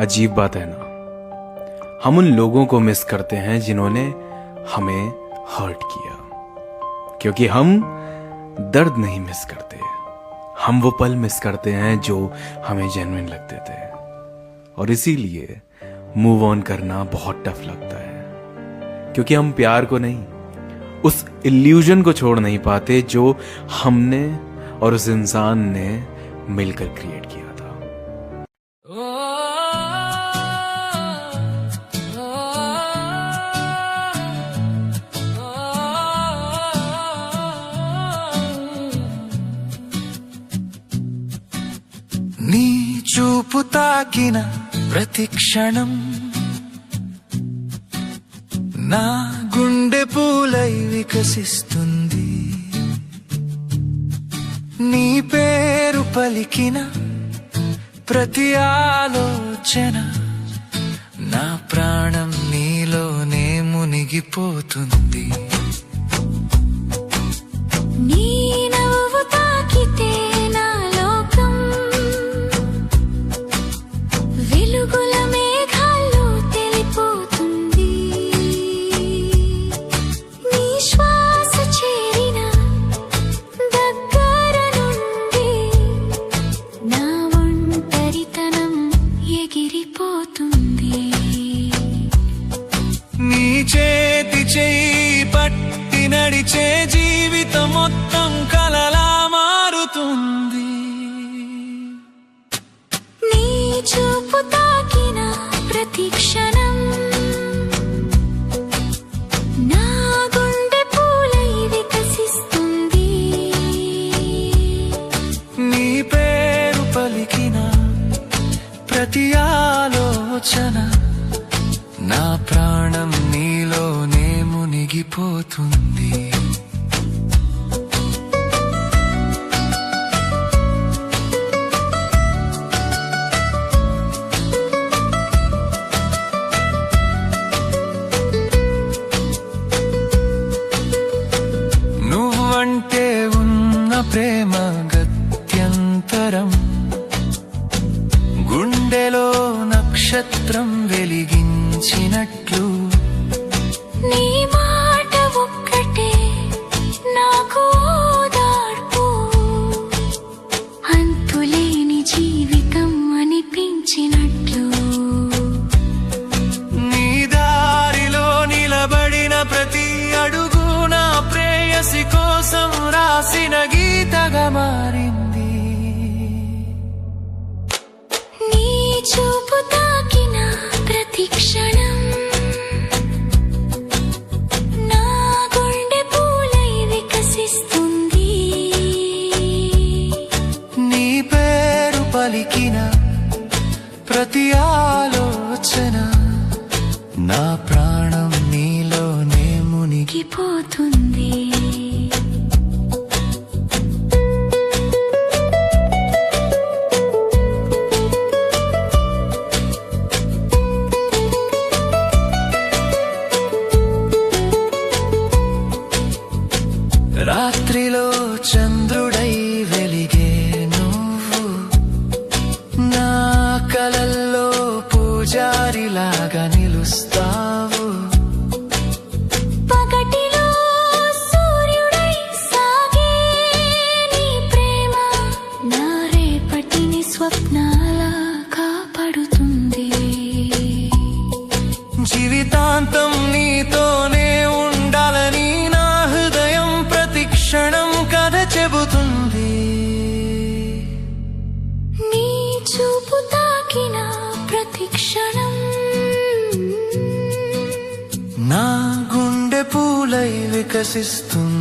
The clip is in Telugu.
अजीब बात है ना, हम उन लोगों को मिस करते हैं जिन्होंने हमें हर्ट किया, क्योंकि हम दर्द नहीं मिस करते, हम वो पल मिस करते हैं जो हमें जेन्युइन लगते थे। और इसीलिए मूव ऑन करना बहुत टफ लगता है, क्योंकि हम प्यार को नहीं, उस इल्यूजन को छोड़ नहीं पाते जो हमने और उस इंसान ने मिलकर क्रिएट किया था। నీ చూపు తాకిన ప్రతి క్షణం నా గుండె పూలై వికసిస్తుంది, నీ పేరు పలికిన ప్రతి ఆలోచన నా ప్రాణం నీలోనే మునిగిపోతుంది. నీ నవ్వు తాకితే నా లోకం వెలుగుల మేఘాల్లో తెలిపోతుంది. నీ శ్వాస చేరిన దగ్గర నుండి నా ఒంటరితనం ఎగిరిపోతుంది. నీ చేతి చేయి పట్టి నడిచే జీవితం మొత్తం కలలా మారుతుంది. నీ చూపు తాకిన ప్రతి క్షణం నా గుండె పూలై వికసిస్తుంది. నీ పేరు పలికిన ప్రతి ఆలోచన నా ప్రాణం నీలోనే మునిగిపోతుంది. నువ్వంటే ఉన్న ప్రేమ గత్యంతరం, గుండెలో నక్షత్రం వెలిగించినట్లు. నీ మాట ఒక్కటే నాకు ఓదార్పు, అంతులేని జీవితం అనిపించినట్లు. నీ దారిలో నిలబడిన ప్రతి అడుగు నా ప్రేయసి కోసం రాసిన గీతగా మారింది. నీ చూపు తాకిన ప్రతి క్షణం నా గుండె పూలై వికసిస్తుంది. నీ పేరు పలికిన ప్రతి ఆలోచన నా ప్రాణం నీలోనే మునిగిపోతుంది. రాత్రిలో చంద్రుడై వెలిగే నువ్వు నా కలల్లో పూజారిలాగా నిలుస్తావు. పగటిలో సూర్యుడై సాగే నీ ప్రేమ నా రేపటిని స్వప్నాలా కాపాడుతుంది. జీవితాంతం నీతోనే ఉండాలని నా హృదయం ప్రతి క్షణం కథ చెబుతుంది. నీ చూపు తాకిన ప్రతి క్షణం నా గుండె పూలై వికసిస్తుంది.